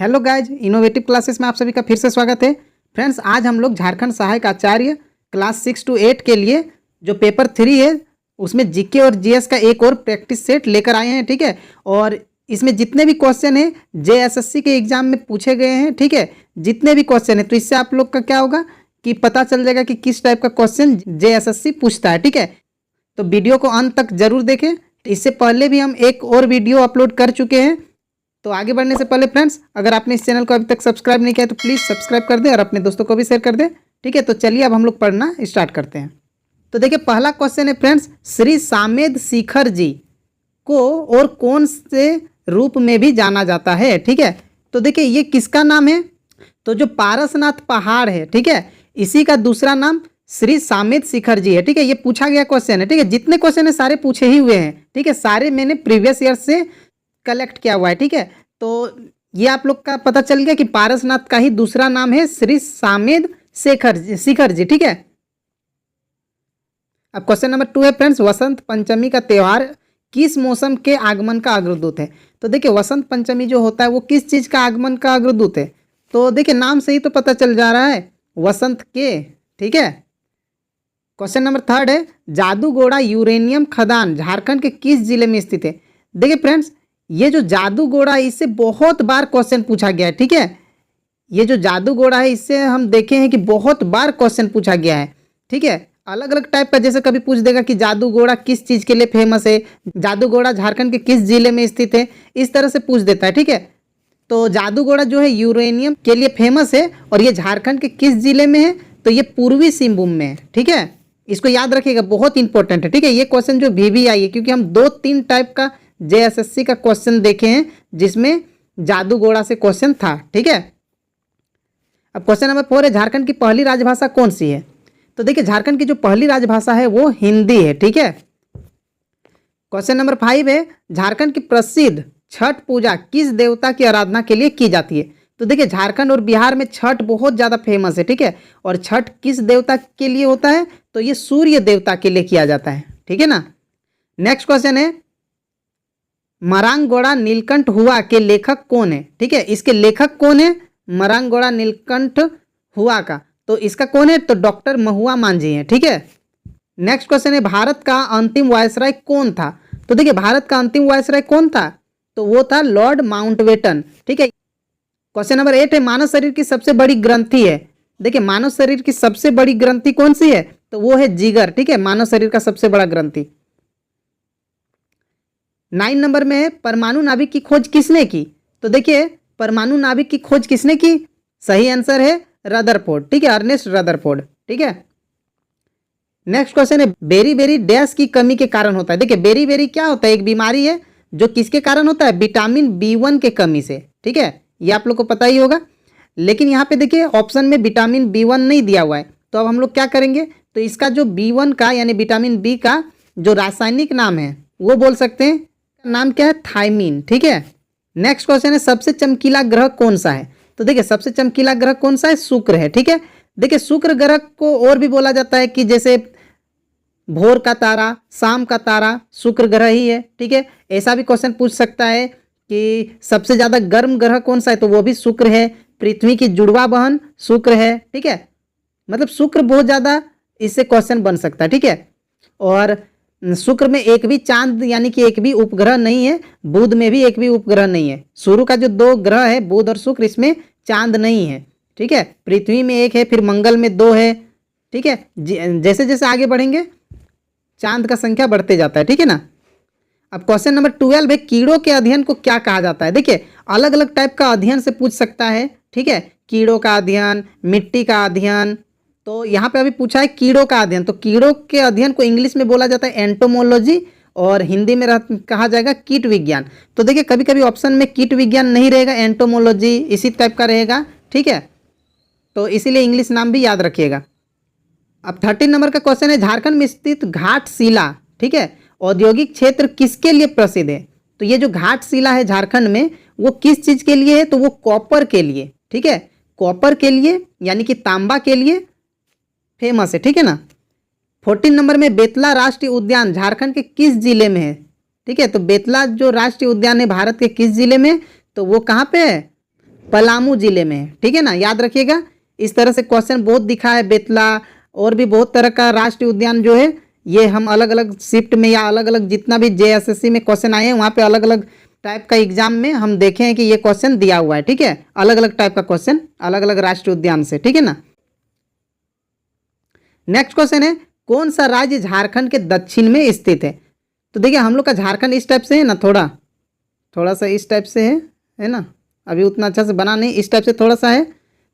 Hello guys, innovative classes में आप सभी का फिर से स्वागत है। फ्रेंड्स, आज हम लोग झारखंड सहायक आचार्य क्लास 6 to 8 के लिए जो पेपर 3 है उसमें जीके और जीएस का एक और प्रैक्टिस सेट लेकर आए हैं। ठीक है, और इसमें जितने भी क्वेश्चन हैं जेएसएससी के एग्जाम में पूछे गए हैं। ठीक है, जितने भी क्वेश्चन हैं तो इससे आप लोग का क्या होगा कि पता चल जाएगा कि किस टाइप का क्वेश्चन जेएसएससी पूछता है। ठीक है, तो वीडियो को अंत तक जरूर देखें। इससे पहले भी हम एक और वीडियो अपलोड कर चुके हैं। तो आगे बढ़ने से पहले फ्रेंड्स, अगर आपने इस चैनल को अभी तक सब्सक्राइब नहीं किया तो प्लीज़ सब्सक्राइब कर दें और अपने दोस्तों को भी शेयर कर दें। ठीक है, तो चलिए अब हम लोग पढ़ना स्टार्ट करते हैं। तो देखिए, पहला क्वेश्चन है फ्रेंड्स, श्री सामेद शिखर जी को और कौन से रूप में भी जाना जाता है। ठीक है, तो देखिए ये किसका नाम है, तो जो पारसनाथ पहाड़ है, ठीक है, इसी का दूसरा नाम श्री सामेद शिखर जी है। ठीक है, ये पूछा गया क्वेश्चन है। ठीक है, जितने क्वेश्चन है सारे पूछे ही हुए हैं। ठीक है, सारे मैंने प्रीवियस ईयर से कलेक्ट किया हुआ है। ठीक है, तो ये आप लोग का पता चल गया कि पारसनाथ का ही दूसरा नाम है श्री सामेद शिखर जी। ठीक है, अब क्वेश्चन नंबर 2 है फ्रेंड्स, वसंत पंचमी का त्यौहार किस मौसम के आगमन का अग्रदूत है। तो देखिए, वसंत पंचमी जो होता है वो किस चीज़ का आगमन का अग्रदूत है। तो देखिए, नाम से ही तो पता चल जा रहा है, वसंत के। ठीक है, क्वेश्चन नंबर 3 है, जादूगोड़ा यूरेनियम खदान झारखंड के किस जिले में स्थित है। देखिए फ्रेंड्स, ये जो जादूगोड़ा इससे बहुत बार क्वेश्चन पूछा गया है। ठीक है, ये जो जादूगोड़ा है इससे हम देखे हैं कि बहुत बार क्वेश्चन पूछा गया है। ठीक है, अलग अलग टाइप का, जैसे कभी पूछ देगा कि जादूगोड़ा किस चीज़ के लिए फेमस है, जादूगोड़ा झारखंड के किस जिले में स्थित है, इस तरह से पूछ देता है। ठीक है, तो जादूगोड़ा जो है यूरेनियम के लिए फेमस है और ये झारखंड के किस जिले में है, तो ये पूर्वी सिंहभूम में है। ठीक है, इसको याद रखिएगा, बहुत इंपॉर्टेंट है। ठीक है, ये क्वेश्चन जो भी आई है, क्योंकि हम 2-3 टाइप का जेएसएससी का क्वेश्चन देखे हैं जिसमें जादूगोड़ा से क्वेश्चन था। ठीक है, अब क्वेश्चन नंबर 4 है, झारखंड की पहली राजभाषा कौन सी है। तो देखिए, झारखंड की जो पहली राजभाषा है वो हिंदी है। ठीक है, क्वेश्चन नंबर 5 है, झारखंड की प्रसिद्ध छठ पूजा किस देवता की आराधना के लिए की जाती है। तो देखिए, झारखंड और बिहार में छठ बहुत ज़्यादा फेमस है। ठीक है, और छठ किस देवता के लिए होता है, तो ये सूर्य देवता के लिए किया जाता है। ठीक है ना। नेक्स्ट क्वेश्चन है, मरांगोड़ा नीलकंठ हुआ के लेखक कौन है। ठीक है, इसके लेखक कौन है, मरांगोड़ा नीलकंठ हुआ का, तो इसका कौन है, तो डॉक्टर महुआ मांझी है। ठीक है, नेक्स्ट क्वेश्चन है, भारत का अंतिम वायसराय कौन था। तो देखिए, भारत का अंतिम वायसराय कौन था, तो वो था लॉर्ड माउंटबेटन। ठीक है, क्वेश्चन नंबर 8 है, मानव शरीर की सबसे बड़ी ग्रंथि है। देखिए, मानव शरीर की सबसे बड़ी ग्रंथि कौन सी है, तो वो है जिगर। ठीक है, मानव शरीर का सबसे बड़ा ग्रंथि। 9 नंबर में है, परमाणु नाभिक की खोज किसने की। तो देखिए, परमाणु नाभिक की खोज किसने की, सही आंसर है रदरफोर्ड। ठीक है, अर्नेस्ट रदरफोर्ड। ठीक है, नेक्स्ट क्वेश्चन है, बेरी बेरी डैश की कमी के कारण होता है। देखिए, बेरी बेरी क्या होता है, एक बीमारी है जो किसके कारण होता है, विटामिन B1 के कमी से। ठीक है, ये आप लोग को पता ही होगा, लेकिन यहाँ पे देखिए ऑप्शन में विटामिन B1 नहीं दिया हुआ है। तो अब हम लोग क्या करेंगे, तो इसका जो B1 का यानी विटामिन बी का जो रासायनिक नाम है वो बोल सकते हैं, नाम क्या है, थायमीन। ठीक है, नेक्स्ट क्वेश्चन है, सबसे चमकीला ग्रह कौन सा है। तो देखिए, सबसे चमकीला ग्रह कौन सा है, शुक्र है। ठीक है, देखिए, शुक्र ग्रह को और भी बोला जाता है कि जैसे भोर का तारा, शाम का तारा शुक्र ग्रह ही है। ठीक है, ऐसा भी क्वेश्चन पूछ सकता है कि सबसे ज़्यादा गर्म ग्रह कौन सा है, तो वो भी शुक्र है। पृथ्वी की जुड़वा बहन शुक्र है। ठीक है, मतलब शुक्र बहुत ज़्यादा इससे क्वेश्चन बन सकता है। ठीक है, और शुक्र में एक भी चांद यानी कि एक भी उपग्रह नहीं है, बुध में भी एक भी उपग्रह नहीं है। शुरू का जो 2 ग्रह है बुध और शुक्र, इसमें चांद नहीं है। ठीक है, पृथ्वी में 1 है, फिर मंगल में 2 है। ठीक है, जैसे जैसे आगे बढ़ेंगे चांद का संख्या बढ़ते जाता है। ठीक है ना। अब क्वेश्चन नंबर 12 है, कीड़ों के अध्ययन को क्या कहा जाता है। देखिए, अलग अलग टाइप का अध्ययन से पूछ सकता है। ठीक है, कीड़ों का अध्ययन, मिट्टी का अध्ययन, तो यहाँ पे अभी पूछा है कीड़ों का अध्ययन, तो कीड़ों के अध्ययन को इंग्लिश में बोला जाता है एंटोमोलॉजी और हिंदी में कहा जाएगा कीट विज्ञान। तो देखिए, कभी कभी ऑप्शन में कीट विज्ञान नहीं रहेगा, एंटोमोलॉजी इसी टाइप का रहेगा। ठीक है, तो इसीलिए इंग्लिश नाम भी याद रखिएगा। अब 13 नंबर का क्वेश्चन है, झारखंड में स्थित घाटशिला, ठीक है, औद्योगिक क्षेत्र किसके लिए प्रसिद्ध है। तो ये जो घाटशिला है झारखंड में, वो किस चीज़ के लिए है, तो वो कॉपर के लिए। ठीक है, कॉपर के लिए यानी कि तांबा के लिए फेमस है। ठीक है ना। 14 नंबर में, बेतला राष्ट्रीय उद्यान झारखंड के किस जिले में है। ठीक है, तो बेतला जो राष्ट्रीय उद्यान है भारत के किस जिले में, तो वो कहाँ पे है, पलामू जिले में है, ठीक है ना, याद रखिएगा। इस तरह से क्वेश्चन बहुत दिखा है, बेतला और भी बहुत तरह का राष्ट्रीय उद्यान जो है ये हम अलग अलग शिफ्ट में या अलग अलग जितना भी JSSC में क्वेश्चन आए हैं वहाँ पे अलग अलग टाइप का एग्जाम में हम देखे हैं कि ये क्वेश्चन दिया हुआ है, ठीक है, अलग अलग टाइप का क्वेश्चन अलग अलग राष्ट्रीय उद्यान से, ठीक है ना। नेक्स्ट क्वेश्चन है कौन सा राज्य झारखंड के दक्षिण में स्थित है। तो देखिए हम लोग का झारखंड इस टाइप से है ना, थोड़ा सा इस टाइप से है ना, अभी उतना अच्छा से बना नहीं, इस टाइप से थोड़ा सा है।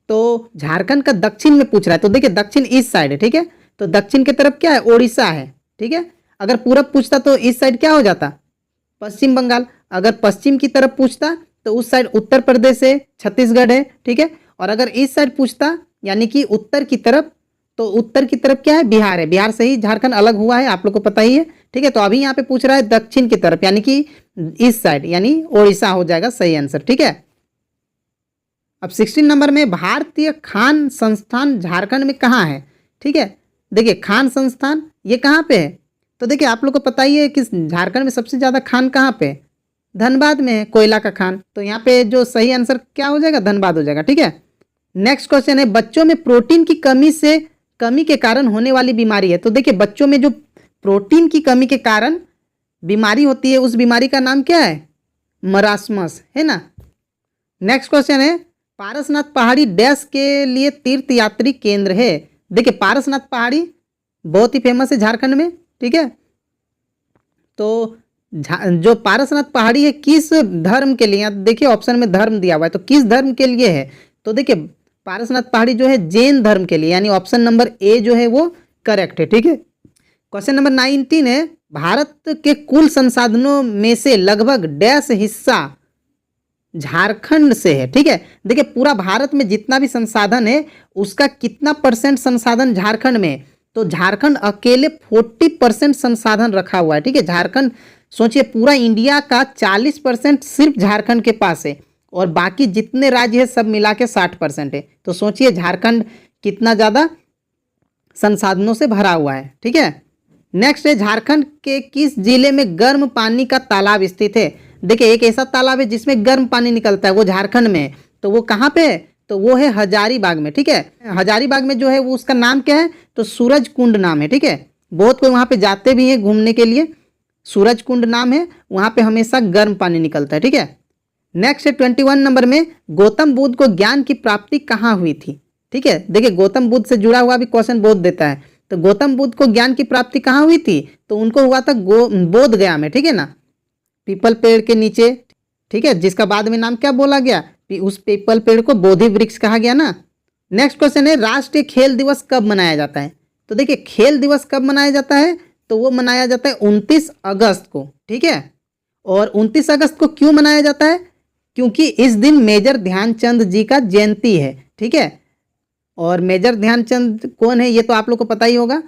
तो झारखंड का दक्षिण में पूछ रहा है, तो देखिए दक्षिण इस साइड है, ठीक है, तो दक्षिण की तरफ क्या है, ओडिशा है, ठीक है। अगर पूरब पूछता तो इस साइड क्या हो जाता, पश्चिम बंगाल। अगर पश्चिम की तरफ पूछता तो उस साइड उत्तर प्रदेश है, छत्तीसगढ़ है, ठीक है। और अगर इस साइड पूछता यानी कि उत्तर की तरफ, तो उत्तर की तरफ क्या है, बिहार है। बिहार से ही झारखंड अलग हुआ है, आप लोग को पता ही है, ठीक है। तो अभी यहाँ पे पूछ रहा है दक्षिण की तरफ यानी कि इस साइड, यानी ओडिशा हो जाएगा सही आंसर, ठीक है। अब 16 नंबर में भारतीय खान संस्थान झारखंड में कहाँ है, ठीक है। देखिए खान संस्थान ये कहाँ पे है, तो देखिए आप लोग को पता ही है कि झारखंड में सबसे ज़्यादा खान कहाँ पे है, धनबाद में है, कोयला का खान। तो यहाँ पे जो सही आंसर क्या हो जाएगा, धनबाद हो जाएगा, ठीक है। नेक्स्ट क्वेश्चन है बच्चों में प्रोटीन की कमी के कारण होने वाली बीमारी है। तो देखिए बच्चों में जो प्रोटीन की कमी के कारण बीमारी होती है उस बीमारी का नाम क्या है, मरासमस, है ना। नेक्स्ट क्वेश्चन है पारसनाथ पहाड़ी डैश के लिए तीर्थ यात्री केंद्र है। देखिए पारसनाथ पहाड़ी बहुत ही फेमस है झारखंड में, ठीक है। तो जो पारसनाथ पहाड़ी है किस धर्म के लिए, देखिए ऑप्शन में धर्म दिया हुआ है, तो किस धर्म के लिए है, तो देखिए पारसनाथ पहाड़ी जो है जैन धर्म के लिए, यानी ऑप्शन नंबर ए जो है वो करेक्ट है, ठीक है। क्वेश्चन नंबर 19 है भारत के कुल संसाधनों में से लगभग डैश हिस्सा झारखंड से है, ठीक है। देखिए पूरा भारत में जितना भी संसाधन है उसका कितना % संसाधन झारखंड में है, तो झारखंड अकेले 40% संसाधन रखा हुआ है, ठीक है। झारखंड सोचिए पूरा इंडिया का 40% सिर्फ झारखंड के पास है और बाकी जितने राज्य है सब मिला के 60% है। तो सोचिए झारखंड कितना ज़्यादा संसाधनों से भरा हुआ है, ठीक है। नेक्स्ट है झारखंड के किस जिले में गर्म पानी का तालाब स्थित है। देखिए एक ऐसा तालाब है जिसमें गर्म पानी निकलता है, वो झारखंड में है, तो वो कहाँ पे है, तो वो है हजारीबाग में, ठीक है। हजारीबाग में जो है वो उसका नाम क्या है, तो सूरज कुंड नाम है, ठीक है। बहुत कोई वहाँ पे जाते भी हैं घूमने के लिए, सूरज कुंड नाम है, वहाँ पे हमेशा गर्म पानी निकलता है, ठीक है। नेक्स्ट है 21 नंबर में गौतम बुद्ध को ज्ञान की प्राप्ति कहाँ हुई थी, ठीक है। देखिए गौतम बुद्ध से जुड़ा हुआ भी क्वेश्चन बहुत देता है, तो गौतम बुद्ध को ज्ञान की प्राप्ति कहाँ हुई थी, तो उनको हुआ था बोध गया में, ठीक है ना, पीपल पेड़ के नीचे, ठीक है, जिसका बाद में नाम क्या बोला गया, उस पीपल पेड़ को बोधि वृक्ष कहा गया ना। नेक्स्ट क्वेश्चन है राष्ट्रीय खेल दिवस कब मनाया जाता है। तो देखिए खेल दिवस कब मनाया जाता है, तो वो मनाया जाता है 29 अगस्त को, ठीक है। और 29 अगस्त को क्यों मनाया जाता है, क्योंकि इस दिन मेजर ध्यानचंद जी का जयंती है, ठीक है। और मेजर ध्यानचंद कौन है ये तो आप लोग को पता ही होगा,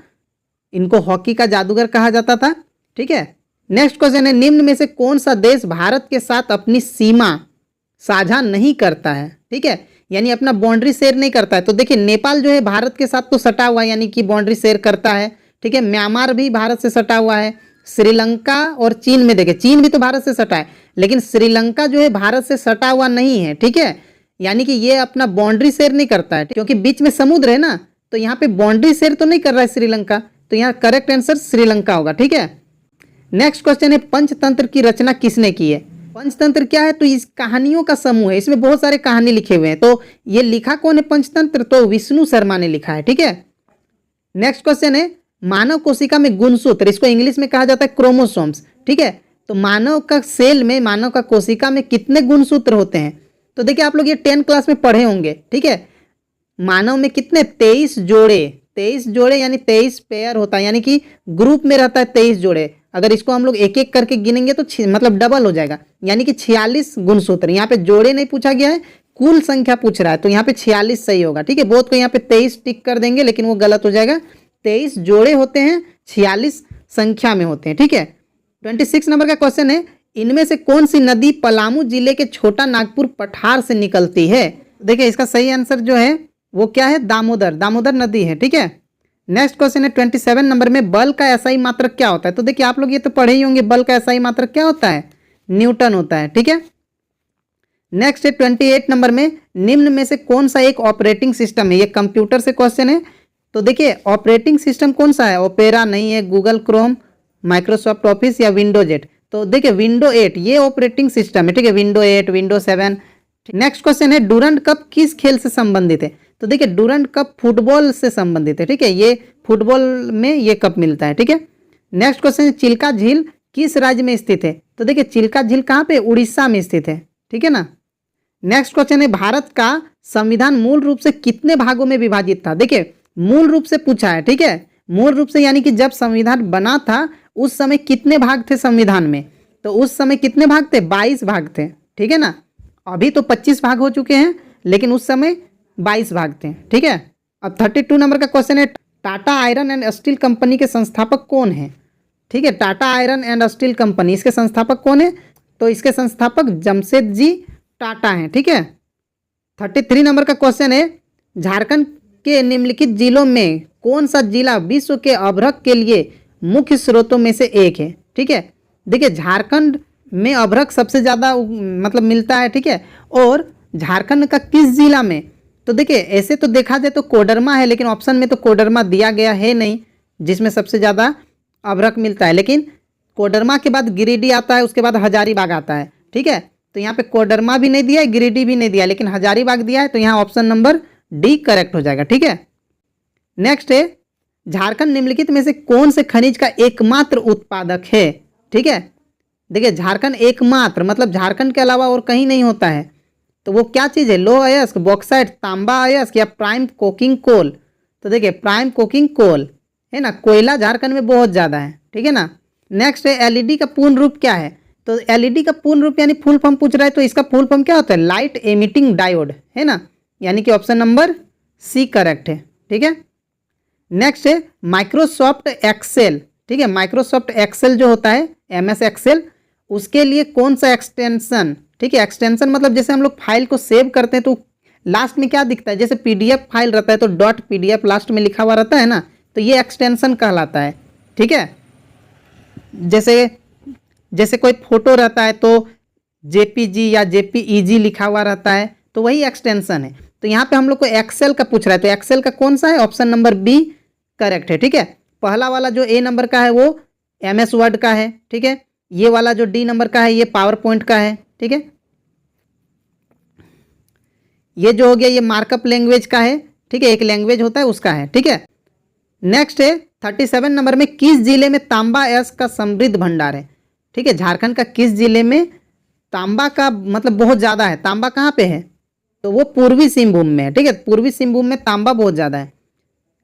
इनको हॉकी का जादूगर कहा जाता था, ठीक है। नेक्स्ट क्वेश्चन है निम्न में से कौन सा देश भारत के साथ अपनी सीमा साझा नहीं करता है, ठीक है, यानी अपना बाउंड्री शेयर नहीं करता है। तो देखिए नेपाल जो है भारत के साथ तो सटा हुआ है, यानी कि बाउंड्री शेयर करता है, ठीक है। म्यांमार भी भारत से सटा हुआ है, श्रीलंका और चीन में देखिए चीन भी तो भारत से सटा है, लेकिन श्रीलंका जो है भारत से सटा हुआ नहीं है, ठीक है। यानी कि ये अपना बाउंड्री शेयर नहीं करता है, क्योंकि बीच में समुद्र है ना, तो यहाँ पे बाउंड्री शेयर तो नहीं कर रहा है श्रीलंका, तो यहाँ करेक्ट आंसर श्रीलंका होगा, ठीक है। नेक्स्ट क्वेश्चन है पंचतंत्र की रचना किसने की है। पंचतंत्र क्या है, तो इस कहानियों का समूह है, इसमें बहुत सारे कहानी लिखे हुए हैं, तो ये लिखा कौन है पंचतंत्र, तो विष्णु शर्मा ने लिखा है, ठीक है। नेक्स्ट क्वेश्चन है मानव कोशिका में गुणसूत्र, इसको इंग्लिश में कहा जाता है क्रोमोसोम्स, ठीक है। तो मानव का सेल में, मानव का कोशिका में कितने गुणसूत्र होते हैं, तो देखिए आप लोग ये 10 क्लास में पढ़े होंगे, ठीक है। मानव में कितने 23 जोड़े यानी 23 पेयर होता है, यानी कि ग्रुप में रहता है 23 जोड़े। अगर इसको हम लोग एक एक करके गिनेंगे तो मतलब डबल हो जाएगा, यानी कि 46 गुणसूत्र। यहाँ पे जोड़े नहीं पूछा गया है, कुल संख्या पूछ रहा है, तो यहाँ पे 46 सही होगा, ठीक है। बहुत को यहाँ पे 23 टिक कर देंगे, लेकिन वो गलत हो जाएगा। 23 जोड़े होते हैं, 46 संख्या में होते हैं, ठीक है। 26 नंबर का क्वेश्चन है इनमें से कौन सी नदी पलामू जिले के छोटा नागपुर पठार से निकलती है। देखिए इसका सही आंसर जो है वो क्या है, दामोदर नदी है, ठीक है। नेक्स्ट क्वेश्चन है 27 नंबर में बल का एसआई मात्रक क्या होता है। तो देखिए आप लोग ये तो पढ़े ही होंगे, बल का एसआई मात्रक क्या होता है, न्यूटन होता है, ठीक है। नेक्स्ट है 28 नंबर में, निम्न में से कौन सा एक ऑपरेटिंग सिस्टम है? ये कंप्यूटर से क्वेश्चन है। तो देखिए ऑपरेटिंग सिस्टम कौन सा है? ओपेरा नहीं है, गूगल क्रोम, माइक्रोसॉफ्ट ऑफिस या विंडोज 8। तो देखिए विंडो 8 ये ऑपरेटिंग सिस्टम है, ठीक है, विंडो 8, विंडो 7। नेक्स्ट क्वेश्चन है, डूरंड कप किस खेल से संबंधित है? तो देखिए डूरंड कप फुटबॉल से संबंधित है, ठीक है, ये फुटबॉल में ये कप मिलता है, ठीक है। नेक्स्ट क्वेश्चन है, चिल्का झील किस राज्य में स्थित है? तो देखिए चिल्का झील कहाँ पे? उड़ीसा में स्थित है, ठीक है ना। नेक्स्ट क्वेश्चन है, भारत का संविधान मूल रूप से कितने भागों में विभाजित था? देखिए मूल रूप से पूछा है, ठीक है, मूल रूप से यानी कि जब संविधान बना था उस समय कितने भाग थे संविधान में? तो उस समय कितने भाग थे? 22 भाग थे, ठीक है ना। अभी तो 25 भाग हो चुके हैं, लेकिन उस समय 22 भाग थे, ठीक है। अब 32 नंबर का क्वेश्चन है, Tata iron and steel company के संस्थापक कौन है? ठीक है, Tata iron and steel company, इसके संस्थापक कौन है? तो इसके संस्थापक जमशेदजी टाटा हैं, ठीक है। 33 नंबर का क्वेश्चन है, झारखंड के निम्नलिखित जिलों में कौन सा जिला विश्व के अभ्रक के लिए मुख्य स्रोतों में से एक है? ठीक है, देखिए झारखंड में अभ्रक सबसे ज़्यादा मतलब मिलता है, ठीक है। और झारखंड का किस जिला में? तो देखिए ऐसे तो देखा जाए तो कोडरमा है, लेकिन ऑप्शन में तो कोडरमा दिया गया है नहीं जिसमें सबसे ज़्यादा अभ्रक मिलता है, लेकिन कोडरमा के बाद गिरिडीह आता है, उसके बाद हजारीबाग आता है, ठीक है। तो यहाँ पे कोडरमा भी नहीं दिया है, गिरिडीह भी नहीं दिया, लेकिन हजारीबाग दिया है, तो यहाँ ऑप्शन नंबर डी करेक्ट हो जाएगा, ठीक है। नेक्स्ट है, झारखंड निम्नलिखित में से कौन से खनिज का एकमात्र उत्पादक है? ठीक है, देखिए झारखंड एकमात्र मतलब झारखंड के अलावा और कहीं नहीं होता है, तो वो क्या चीज़ है? लो अयस्क, बॉक्साइट, तांबा अयस्क या प्राइम कोकिंग कोल? तो देखिए प्राइम कोकिंग कोल है ना, कोयला झारखंड में बहुत ज़्यादा है, ठीक है ना। नेक्स्ट है, एलईडी का पूर्ण रूप क्या है? तो एलईडी का पूर्ण रूप यानी फुल फॉर्म पूछ रहा है, तो इसका फुल फॉर्म क्या होता है? लाइट एमिटिंग डायोड, है ना, यानी कि ऑप्शन नंबर सी करेक्ट है, ठीक है। नेक्स्ट है माइक्रोसॉफ्ट एक्सेल, ठीक है, माइक्रोसॉफ्ट एक्सेल जो होता है MS एक्सेल, उसके लिए कौन सा एक्सटेंशन, ठीक है, एक्सटेंशन मतलब जैसे हम लोग फाइल को सेव करते हैं तो लास्ट में क्या दिखता है? जैसे PDF फाइल रहता है तो .pdf लास्ट में लिखा हुआ रहता है ना, तो ये एक्सटेंशन कहलाता है, ठीक है। जैसे कोई फोटो रहता है तो JPG या JPEG लिखा हुआ रहता है, तो वही एक्सटेंशन है। तो यहाँ पे हम लोग को एक्सेल का पूछ रहा है, तो एक्सेल का कौन सा है? ऑप्शन नंबर बी करेक्ट है, ठीक है। पहला वाला जो A नंबर का है वो MS वर्ड का है, ठीक है। ये वाला जो D नंबर का है ये पावर पॉइंट का है, ठीक है। ये जो हो गया ये मार्कअप लैंग्वेज का है, ठीक है, एक लैंग्वेज होता है उसका है, ठीक है। नेक्स्ट है 37 नंबर में, किस जिले में तांबा अयस्क का समृद्ध भंडार है? ठीक है, झारखंड का किस जिले में तांबा का मतलब बहुत ज़्यादा है? तांबा कहाँ पे है? तो वो पूर्वी सिंहभूम में है, ठीक है, पूर्वी सिंहभूम में तांबा बहुत ज़्यादा है।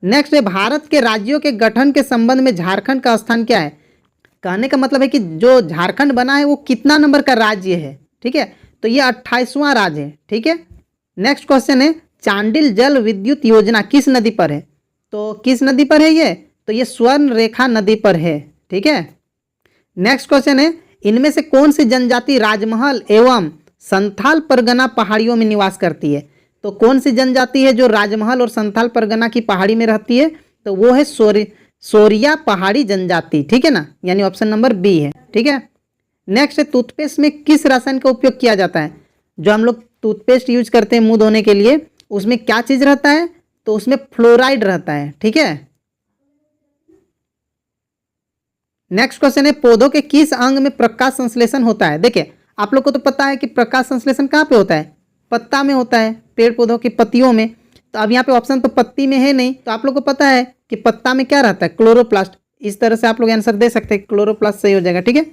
नेक्स्ट है, भारत के राज्यों के गठन के संबंध में झारखंड का स्थान क्या है? कहने का मतलब है कि जो झारखंड बना है वो कितना नंबर का राज्य है, ठीक है, तो ये 28वां राज्य है, ठीक है। नेक्स्ट क्वेश्चन है, चांडिल जल विद्युत योजना किस नदी पर है? तो किस नदी पर है ये? तो ये स्वर्ण रेखा नदी पर है, ठीक है। नेक्स्ट क्वेश्चन है, इनमें से कौन सी जनजाति राजमहल एवं संथाल परगना पहाड़ियों में निवास करती है? तो कौन सी जनजाति है जो राजमहल और संथाल परगना की पहाड़ी में रहती है? तो वो है सोरिया पहाड़ी जनजाति, ठीक है ना, यानी ऑप्शन नंबर बी है, ठीक है। नेक्स्ट है, टूथपेस्ट में किस रसायन का उपयोग किया जाता है? जो हम लोग टूथपेस्ट यूज करते हैं मुंह धोने के लिए, उसमें क्या चीज़ रहता है? तो उसमें फ्लोराइड रहता है, ठीक है। नेक्स्ट क्वेश्चन है, पौधों के किस अंग में प्रकाश संश्लेषण होता है? देखिए आप लोग को तो पता है कि प्रकाश संश्लेषण कहाँ पे होता है? पत्ता में होता है, पेड़ पौधों की पत्तियों में। तो अब यहाँ पे ऑप्शन तो पत्ती में है नहीं, तो आप लोग को पता है कि पत्ता में क्या रहता है? क्लोरोप्लास्ट। इस तरह से आप लोग आंसर दे सकते हैं, क्लोरोप्लास्ट सही हो जाएगा, ठीक है।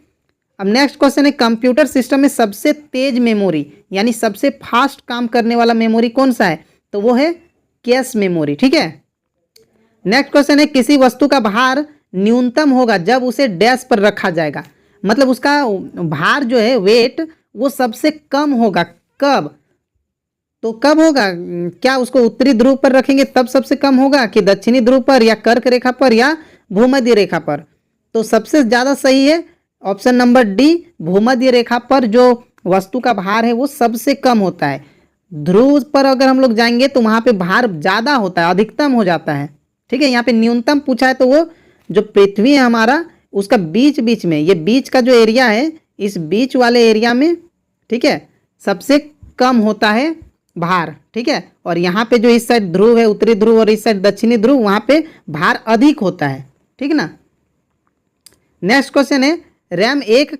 अब नेक्स्ट क्वेश्चन है, कंप्यूटर सिस्टम में सबसे तेज मेमोरी यानी सबसे फास्ट काम करने वाला मेमोरी कौन सा है? तो वो है कैश मेमोरी, ठीक है। नेक्स्ट क्वेश्चन है, किसी वस्तु का भार न्यूनतम होगा जब उसे डैश पर रखा जाएगा, मतलब उसका भार जो है वेट वो सबसे कम होगा कब? तो कब होगा? क्या उसको उत्तरी ध्रुव पर रखेंगे तब सबसे कम होगा, कि दक्षिणी ध्रुव पर, या कर्क रेखा पर, या भूमध्य रेखा पर? तो सबसे ज़्यादा सही है ऑप्शन नंबर डी, भूमध्य रेखा पर जो वस्तु का भार है वो सबसे कम होता है। ध्रुव पर अगर हम लोग जाएंगे तो वहाँ पे भार ज़्यादा होता है, अधिकतम हो जाता है, ठीक है। यहाँ पे न्यूनतम पूछा है, तो वो जो पृथ्वी है हमारा उसका बीच बीच में, ये बीच का जो एरिया है, इस बीच वाले एरिया में, ठीक है, सबसे कम होता है भार, ठीक है। और यहाँ पे जो इस साइड ध्रुव है, उत्तरी ध्रुव, और इस साइड दक्षिणी ध्रुव, वहाँ पे भार अधिक होता है, ठीक ना। नेक्स्ट क्वेश्चन है, रैम एक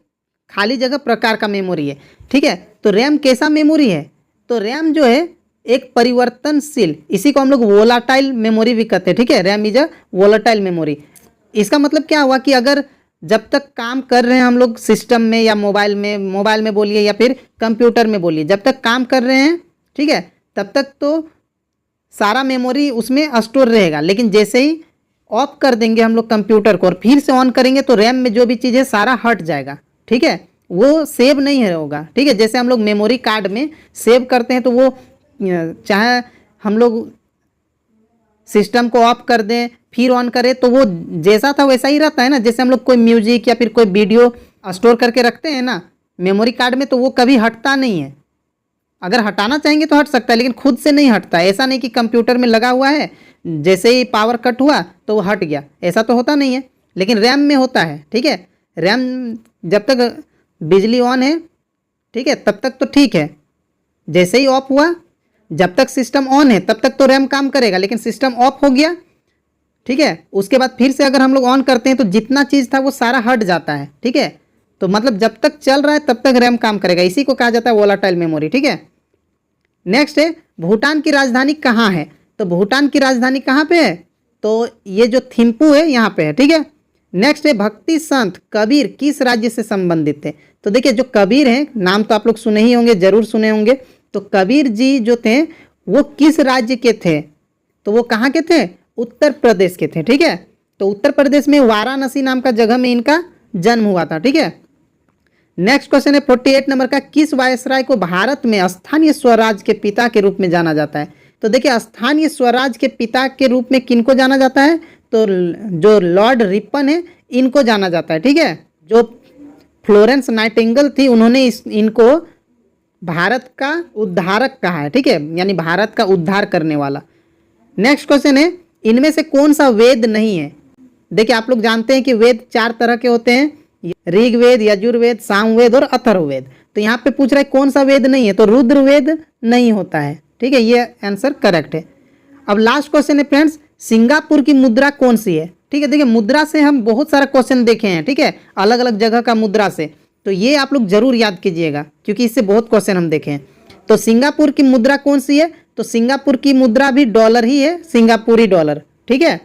खाली जगह प्रकार का मेमोरी है, ठीक है। तो रैम कैसा मेमोरी है? तो रैम जो है एक परिवर्तनशील, इसी को हम लोग वोलाटाइल मेमोरी भी कहते हैं, ठीक है। RAM is a volatile memory. इसका मतलब क्या हुआ कि अगर जब तक काम कर रहे हैं हम लोग सिस्टम में या मोबाइल में बोलिए या फिर कंप्यूटर में बोलिए, जब तक काम कर रहे हैं, ठीक है, तब तक तो सारा मेमोरी उसमें स्टोर रहेगा। लेकिन जैसे ही ऑफ कर देंगे हम लोग कंप्यूटर को और फिर से ऑन करेंगे तो रैम में जो भी चीज़ है सारा हट जाएगा, ठीक है, वो सेव नहीं होगा, ठीक है। जैसे हम लोग मेमोरी कार्ड में सेव करते हैं तो वो चाहे हम लोग सिस्टम को ऑफ कर दें फिर ऑन करें तो वो जैसा था वैसा ही रहता है ना। जैसे हम लोग कोई म्यूजिक या फिर कोई वीडियो स्टोर करके रखते हैं ना मेमोरी कार्ड में, तो वो कभी हटता नहीं है। अगर हटाना चाहेंगे तो हट सकता है, लेकिन खुद से नहीं हटता। ऐसा नहीं कि कंप्यूटर में लगा हुआ है, जैसे ही पावर कट हुआ तो वो हट गया, ऐसा तो होता नहीं है। लेकिन रैम में होता है, ठीक है। रैम जब तक बिजली ऑन है, ठीक है, तब तक तो ठीक है। जैसे ही ऑफ हुआ, जब तक सिस्टम ऑन है तब तक तो रैम काम करेगा, लेकिन सिस्टम ऑफ हो गया, ठीक है, उसके बाद फिर से अगर हम लोग ऑन करते हैं तो जितना चीज़ था वो सारा हट जाता है, ठीक है। तो मतलब जब तक चल रहा है तब तक रैम काम करेगा, इसी को कहा जाता है वोलाटाइल मेमोरी, ठीक है। नेक्स्ट है, भूटान की राजधानी कहाँ है? तो भूटान की राजधानी कहाँ पे है? तो ये जो थिम्पू है यहाँ पे है, ठीक है। नेक्स्ट है, भक्ति संत कबीर किस राज्य से संबंधित थे? तो देखिए जो कबीर हैं, नाम तो आप लोग सुने ही होंगे, जरूर सुने होंगे। तो कबीर जी जो थे वो किस राज्य के थे? तो वो कहाँ के थे? उत्तर प्रदेश के थे, ठीक है। तो उत्तर प्रदेश में वाराणसी नाम का जगह में इनका जन्म हुआ था, ठीक है। नेक्स्ट क्वेश्चन है 48 नंबर का, किस वायसराय को भारत में स्थानीय स्वराज के पिता के रूप में जाना जाता है? तो देखिए स्थानीय स्वराज के पिता के रूप में किनको जाना जाता है? तो जो लॉर्ड रिपन है इनको जाना जाता है, ठीक है। जो फ्लोरेंस नाइटिंगेल थी उन्होंने इनको भारत का उद्धारक कहा है, ठीक है, यानी भारत का उद्धार करने वाला। नेक्स्ट क्वेश्चन है, इनमें से कौन सा वेद नहीं है? देखिए आप लोग जानते हैं कि वेद 4 तरह के होते हैं, ऋग्वेद, यजुर्वेद, सामवेद और अथर्ववेद। तो यहाँ पे पूछ रहा है कौन सा वेद नहीं है? तो रुद्र वेद नहीं होता है, ठीक है, ये आंसर करेक्ट है। अब लास्ट क्वेश्चन है फ्रेंड्स, सिंगापुर की मुद्रा कौन सी है? ठीक है, देखिए मुद्रा से हम बहुत सारा क्वेश्चन देखे हैं, ठीक है, अलग अलग जगह का मुद्रा से। तो ये आप लोग जरूर याद कीजिएगा क्योंकि इससे बहुत क्वेश्चन हम देखे हैं। तो सिंगापुर की मुद्रा कौन सी है? तो सिंगापुर की मुद्रा भी डॉलर ही है, सिंगापुरी डॉलर, ठीक है।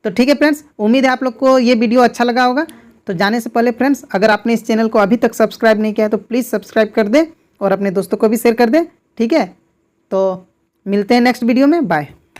तो ठीक है फ्रेंड्स, उम्मीद है आप लोग को ये वीडियो अच्छा लगा होगा। तो जाने से पहले फ्रेंड्स, अगर आपने इस चैनल को अभी तक सब्सक्राइब नहीं किया है तो प्लीज़ सब्सक्राइब कर दे और अपने दोस्तों को भी शेयर कर दे, ठीक है। तो मिलते हैं नेक्स्ट वीडियो में, बाय।